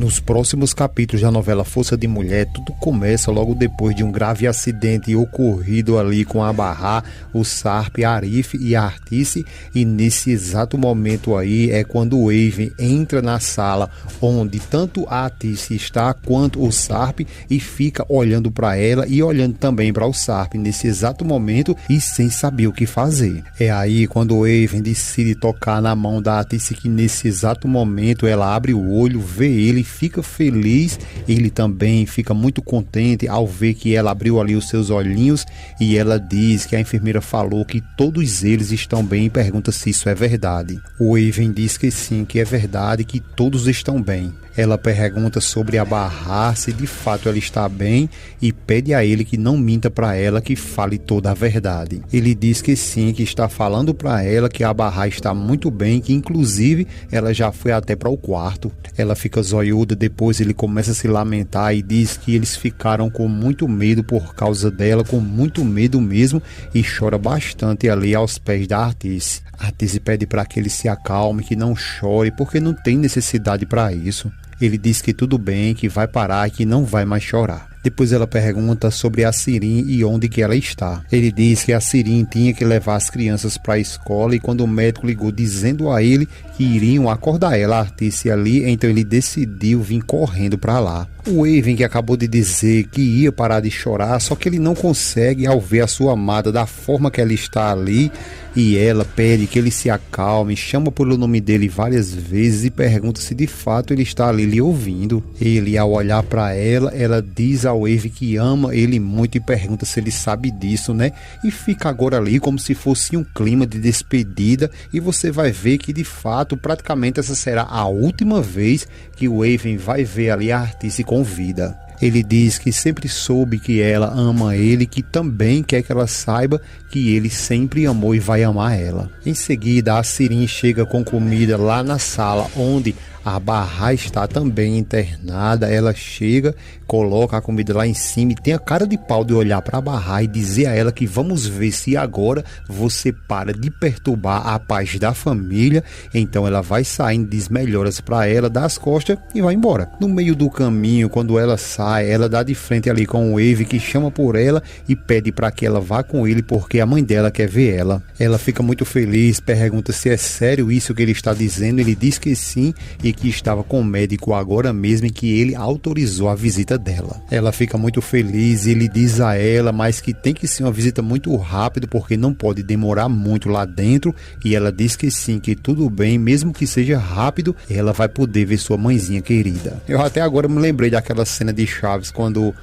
Nos próximos capítulos da novela Força de Mulher, tudo começa logo depois de um grave acidente ocorrido ali com a Barra, o Sarp, a Arif e a Artice, e nesse exato momento aí é quando o Aven entra na sala onde tanto a Artice está quanto o Sarp e fica olhando para ela e olhando também para o Sarp nesse exato momento e sem saber o que fazer. É aí quando o Aven decide tocar na mão da Artice, que nesse exato momento ela abre o olho, vê ele, fica feliz, ele também fica muito contente ao ver que ela abriu ali os seus olhinhos e ela diz que a enfermeira falou que todos eles estão bem e pergunta se isso é verdade. O Aven diz que sim, que é verdade, que todos estão bem. Ela pergunta sobre a Barra, se de fato ela está bem, e pede a ele que não minta para ela, que fale toda a verdade. Ele diz que sim, que está falando para ela que a Barra está muito bem, que inclusive ela já foi até para o quarto. Ela fica zoiuda, depois ele começa a se lamentar e diz que eles ficaram com muito medo por causa dela, com muito medo mesmo, e chora bastante ali aos pés da Artice. A Artice pede para que ele se acalme, que não chore, porque não tem necessidade para isso. Ele diz que tudo bem, que vai parar e que não vai mais chorar. Depois ela pergunta sobre a Sirin e onde que ela está. Ele diz que a Sirin tinha que levar as crianças para a escola, e quando o médico ligou dizendo a ele que iriam acordar ela, a Artice ali, então ele decidiu vir correndo para lá. O Aven, que acabou de dizer que ia parar de chorar, só que ele não consegue ao ver a sua amada da forma que ela está ali, e ela pede que ele se acalme, chama pelo nome dele várias vezes e pergunta se de fato ele está ali lhe ouvindo. Ele, ao olhar para ela, ela diz ao Aven que ama ele muito e pergunta se ele sabe disso, né? E fica agora ali como se fosse um clima de despedida, e você vai ver que de fato praticamente essa será a última vez que o Aven vai ver ali a Artice com vida. Ele diz que sempre soube que ela ama ele, que também quer que ela saiba que ele sempre amou e vai amar ela. Em seguida, a Sirin chega com comida lá na sala onde a Barra está também internada. Ela chega, coloca a comida lá em cima e tem a cara de pau de olhar para a Barra e dizer a ela que vamos ver se agora você para de perturbar a paz da família. Então ela vai saindo, diz melhoras para ela, dá as costas e vai embora. No meio do caminho, quando ela sai, ela dá de frente ali com o Aven, que chama por ela e pede para que ela vá com ele porque a mãe dela quer ver ela. Ela fica muito feliz, pergunta se é sério isso que ele está dizendo. Ele diz que sim e que estava com o médico agora mesmo e que ele autorizou a visita dela. Ela fica muito feliz e ele diz a ela, mas que tem que ser uma visita muito rápido porque não pode demorar muito lá dentro, e ela diz que sim, que tudo bem, mesmo que seja rápido, ela vai poder ver sua mãezinha querida. Eu até agora me lembrei daquela cena de Chaves, quando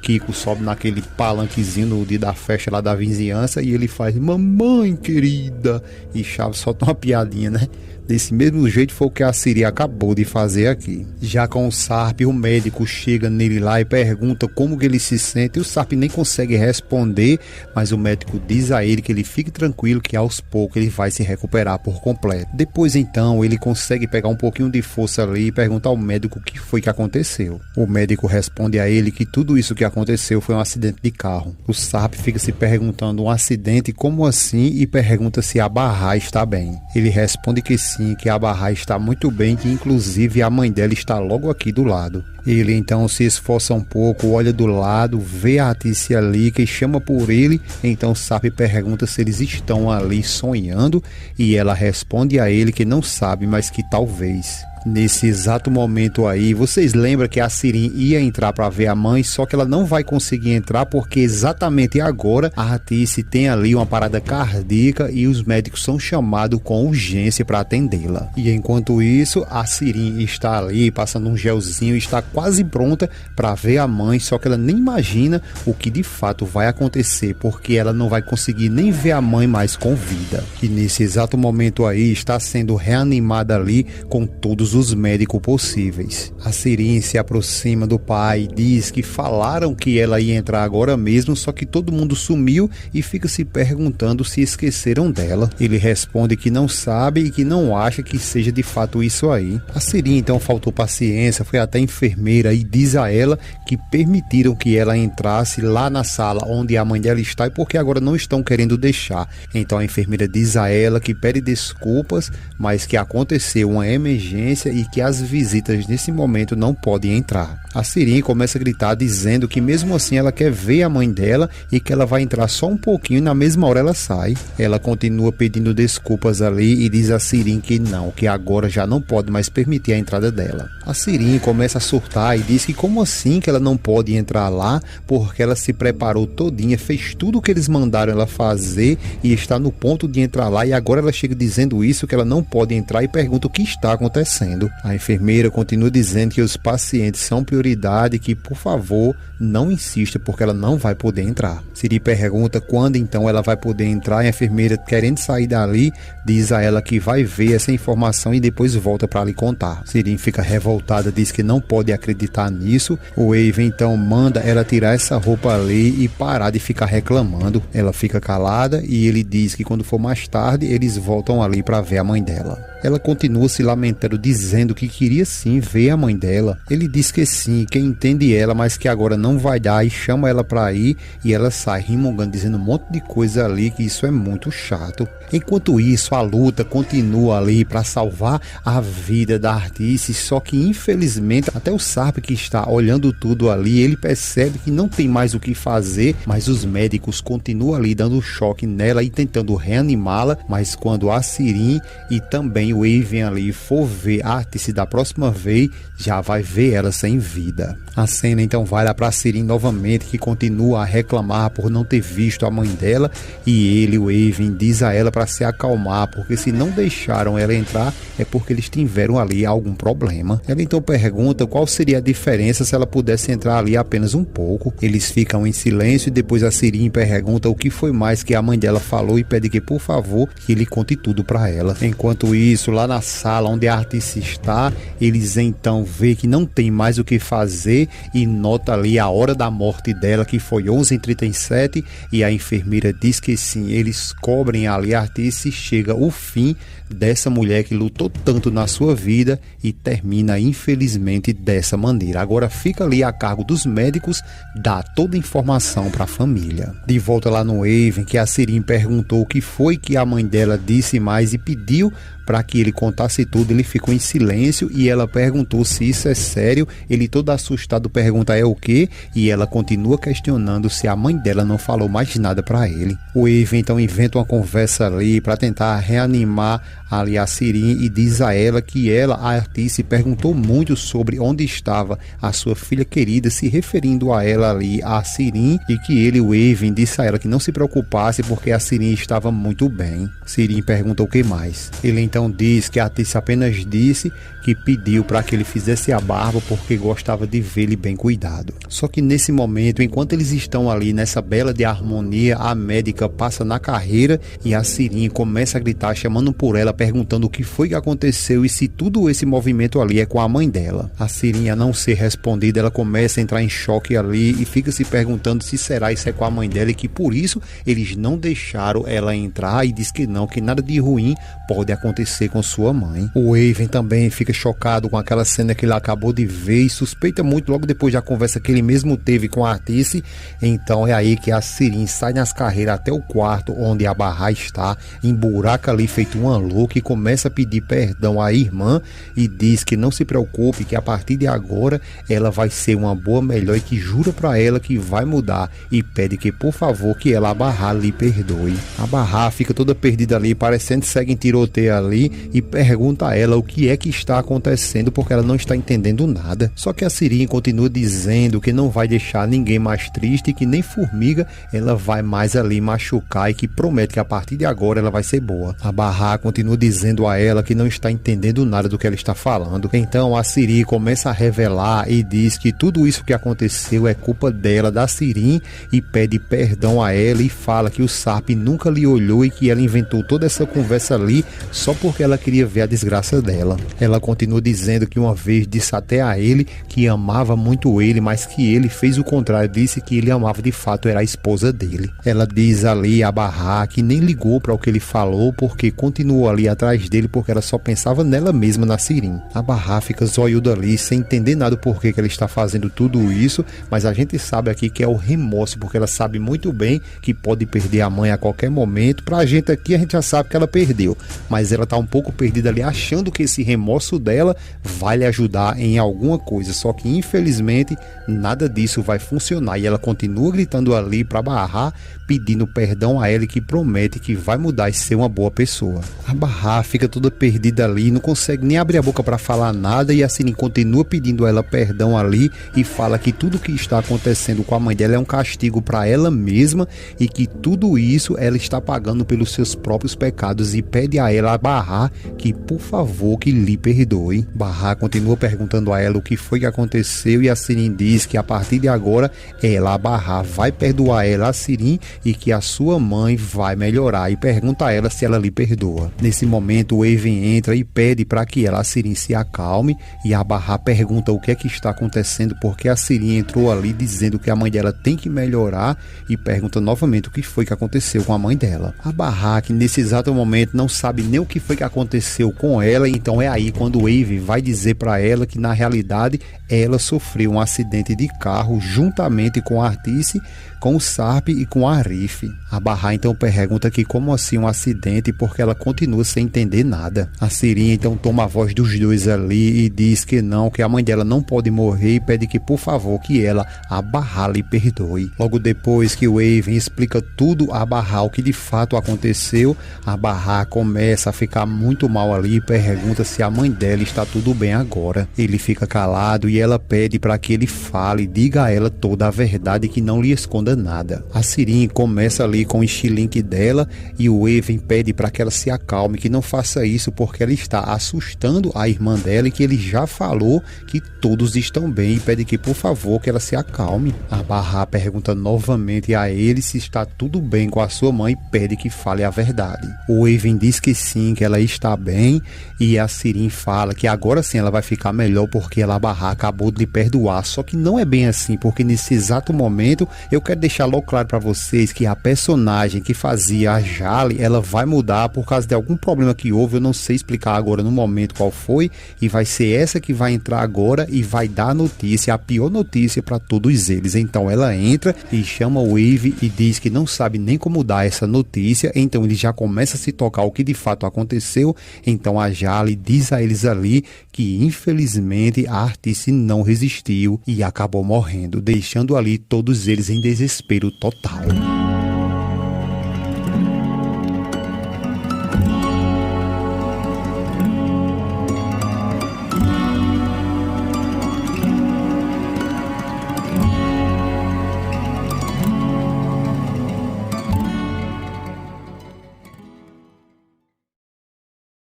Kiko sobe naquele palanquezinho no dia da festa lá da vizinhança e ele faz mamãe querida, e Chaves solta uma piadinha, né? Desse mesmo jeito foi o que a Siri acabou de fazer aqui. Já com o Sarp, o médico chega nele lá e pergunta como que ele se sente, e o Sarp nem consegue responder, mas o médico diz a ele que ele fique tranquilo, que aos poucos ele vai se recuperar por completo. Depois então ele consegue pegar um pouquinho de força ali e pergunta ao médico o que foi que aconteceu. O médico responde a ele que tudo isso que aconteceu foi um acidente de carro. O Sarp fica se perguntando um acidente, como assim, e pergunta se a Barra está bem. Ele responde que sim, que a Barra está muito bem, que inclusive a mãe dela está logo aqui do lado. Ele então se esforça um pouco, olha do lado, vê a Artice ali, que chama por ele. Então Sarp pergunta se eles estão ali sonhando, e ela responde a ele que não sabe, mas que talvez. Nesse exato momento aí, vocês lembram que a Sirin ia entrar para ver a mãe, só que ela não vai conseguir entrar porque exatamente agora a Artice tem ali uma parada cardíaca e os médicos são chamados com urgência para atendê-la. E enquanto isso, a Sirin está ali passando um gelzinho e está quase pronta para ver a mãe, só que ela nem imagina o que de fato vai acontecer, porque ela não vai conseguir nem ver a mãe mais com vida. E nesse exato momento aí está sendo reanimada ali com todos os médicos possíveis. A Sirin se aproxima do pai e diz que falaram que ela ia entrar agora mesmo, só que todo mundo sumiu, e fica se perguntando se esqueceram dela. Ele responde que não sabe e que não acha que seja de fato isso aí. A Sirin então faltou paciência, foi até a enfermeira e diz a ela que permitiram que ela entrasse lá na sala onde a mãe dela está, e porque agora não estão querendo deixar. Então a enfermeira diz a ela que pede desculpas, mas que aconteceu uma emergência residência e que as visitas nesse momento não podem entrar. A Sirim começa a gritar dizendo que mesmo assim ela quer ver a mãe dela e que ela vai entrar só um pouquinho e na mesma hora ela sai. Ela continua pedindo desculpas ali e diz a Sirim que não, que agora já não pode mais permitir a entrada dela. A Sirim começa a surtar e diz que como assim que ela não pode entrar lá, porque ela se preparou todinha, fez tudo o que eles mandaram ela fazer e está no ponto de entrar lá, e agora ela chega dizendo isso, que ela não pode entrar, e pergunta o que está acontecendo. A enfermeira continua dizendo que os pacientes são prioridade, que por favor não insista porque ela não vai poder entrar. Siri pergunta quando então ela vai poder entrar, e a enfermeira, querendo sair dali, diz a ela que vai ver essa informação e depois volta para lhe contar. Siri fica revoltada, diz que não pode acreditar nisso. O Wave então manda ela tirar essa roupa ali e parar de ficar reclamando. Ela fica calada e ele diz que quando for mais tarde eles voltam ali para ver a mãe dela. Ela continua se lamentando, dizendo que queria sim ver a mãe dela. Ele diz que sim, que entende ela, mas que agora não vai dar, e chama ela para ir, e ela sai rimongando, dizendo um monte de coisa ali, que isso é muito chato. Enquanto isso, a luta continua ali para salvar a vida da Artice, só que infelizmente até o Sarp, que está olhando tudo ali, ele percebe que não tem mais o que fazer, mas os médicos continuam ali dando choque nela e tentando reanimá-la. Mas quando a Sirim e também o Wave ali for ver a Artice da próxima vez, já vai ver ela sem vida. A cena então vai lá para Sirim novamente, que continua a reclamar por não ter visto a mãe dela, e ele, o Wave, diz a ela para se acalmar, porque se não deixaram ela entrar é porque eles tiveram ali algum problema. Ela então pergunta qual seria a diferença se ela pudesse entrar ali apenas um pouco. Eles ficam em silêncio e depois a Sirim pergunta o que foi mais que a mãe dela falou e pede que por favor que ele conte tudo para ela. Enquanto isso, lá na sala onde a Artice está, eles então vê que não tem mais o que fazer e nota ali a hora da morte dela, que foi 11h37, e a enfermeira diz que sim, eles cobrem ali a Artice e chega o fim dessa mulher que lutou tanto na sua vida e termina infelizmente dessa maneira. Agora fica ali a cargo dos médicos dar toda a informação para a família. De volta lá no Wave, que a Sirim perguntou o que foi que a mãe dela disse mais e pediu para que ele contasse tudo, ele ficou em silêncio e ela perguntou se isso é sério. Ele todo assustado pergunta é o quê? E ela continua questionando se a mãe dela não falou mais nada para ele. O Wave então inventa uma conversa ali para tentar reanimar ali a Sirim e diz a ela que ela, a Artice, perguntou muito sobre onde estava a sua filha querida, se referindo a ela ali, a Sirim, e que ele, o Wave, disse a ela que não se preocupasse porque a Sirim estava muito bem. Sirim pergunta o que mais. Ele então diz que a Artice apenas disse que pediu para que ele fizesse a barba porque gostava de vê-lo bem cuidado. Só que nesse momento, enquanto eles estão ali nessa bela de harmonia, a médica passa na carreira e a Sirim começa a gritar, chamando por ela, perguntando o que foi que aconteceu e se tudo esse movimento ali é com a mãe dela. A Sirim, a não ser respondida, ela começa a entrar em choque ali e fica se perguntando se será isso é com a mãe dela e que por isso eles não deixaram ela entrar, e diz que não, que nada de ruim pode acontecer com sua mãe. O Wave também fica chocado com aquela cena que ele acabou de ver e suspeita muito logo depois da conversa que ele mesmo teve com a Artice. Então é aí que a Sirim sai nas carreiras até o quarto onde a Barra está, emburaca ali feito uma louca e começa a pedir perdão à irmã e diz que não se preocupe, que a partir de agora ela vai ser uma boa melhor e que jura para ela que vai mudar, e pede que por favor que ela, a Barra, lhe perdoe. A Barra fica toda perdida ali, parecendo segue em tiroteio ali, e pergunta a ela o que é que está acontecendo porque ela não está entendendo nada. Só que a Sirim continua dizendo que não vai deixar ninguém mais triste e que nem formiga ela vai mais ali machucar, e que promete que a partir de agora ela vai ser boa. A Barra continua dizendo a ela que não está entendendo nada do que ela está falando. Então a Sirim começa a revelar e diz que tudo isso que aconteceu é culpa dela, da Sirim, e pede perdão a ela e fala que o Sarp nunca lhe olhou e que ela inventou toda essa conversa ali só porque ela queria ver a desgraça dela. Ela continua dizendo que uma vez disse até a ele que amava muito ele, mas que ele fez o contrário, disse que ele amava de fato era a esposa dele. Ela diz ali a Barra que nem ligou para o que ele falou porque continuou ali atrás dele porque ela só pensava nela mesma, na Sirim. A Barra fica zoiuda ali sem entender nada por que ela está fazendo tudo isso, mas a gente sabe aqui que é o remorso, porque ela sabe muito bem que pode perder a mãe a qualquer momento. Pra gente aqui a gente já sabe que ela perdeu, mas ela tá um pouco perdida ali achando que esse remorso dela vai lhe ajudar em alguma coisa, só que infelizmente nada disso vai funcionar e ela continua gritando ali para barrar, pedindo perdão a ela e que promete que vai mudar e ser uma boa pessoa. A barrar fica toda perdida ali, não consegue nem abrir a boca para falar nada e a Sirin continua pedindo a ela perdão ali e fala que tudo que está acontecendo com a mãe dela é um castigo para ela mesma e que tudo isso ela está pagando pelos seus próprios pecados e pede a ela, a barrar, que por favor que lhe perdoe. Barrar continua perguntando a ela o que foi que aconteceu e a Sirin diz que a partir de agora ela, a barrar, vai perdoar ela, a Sirin, e que a sua mãe vai melhorar e pergunta a ela se ela lhe perdoa. Nesse momento o Aven entra e pede para que ela, a Sirin, se acalme e a barrar pergunta o que é que está acontecendo porque a Sirin entrou ali dizendo que a mãe dela tem que melhorar e pergunta novamente o que foi que aconteceu com a mãe dela. A barrar, que nesse exato momento não sabe nem o que foi que aconteceu com ela, então é aí quando o Aven vai dizer para ela que na realidade ela sofreu um acidente de carro juntamente com a Artice, com o Sarp e com a Arif. A barrar então pergunta que como assim um acidente, porque ela continua sem entender nada. A Sirin então toma a voz dos dois ali e diz que não, que a mãe dela não pode morrer e pede que por favor que ela, a barrar, lhe perdoe. Logo depois que o Aven explica tudo a barrar o que de fato aconteceu, a barrar começa a ficar muito mal ali e pergunta se a mãe dela está tudo bem agora. Ele fica calado e ela pede para que ele fale, diga a ela toda a verdade e que não lhe esconda nada. A Sirin começa ali com o estilingue dela e o Aven pede para que ela se acalme, que não faça isso porque ela está assustando a irmã dela e que ele já falou que todos estão bem e pede que por favor que ela se acalme. A barrar pergunta novamente a ele se está tudo bem com a sua mãe e pede que fale a verdade. O Aven diz que sim, que ela está bem e a Sirin fala que agora sim ela vai ficar melhor porque ela, a barrar, acabou de lhe perdoar, só que não é bem assim, porque nesse exato momento eu quero deixar logo claro para vocês que a personagem que fazia a Jalle, ela vai mudar por causa de algum problema que houve, eu não sei explicar agora no momento qual foi, e vai ser essa que vai entrar agora e vai dar a notícia, a pior notícia para todos eles. Então ela entra e chama o Aven e diz que não sabe nem como dar essa notícia, então ele já começa a se tocar o que de fato aconteceu. Então a Jalle diz a eles ali que infelizmente a Artice não resistiu e acabou morrendo, deixando ali todos eles em desespero total.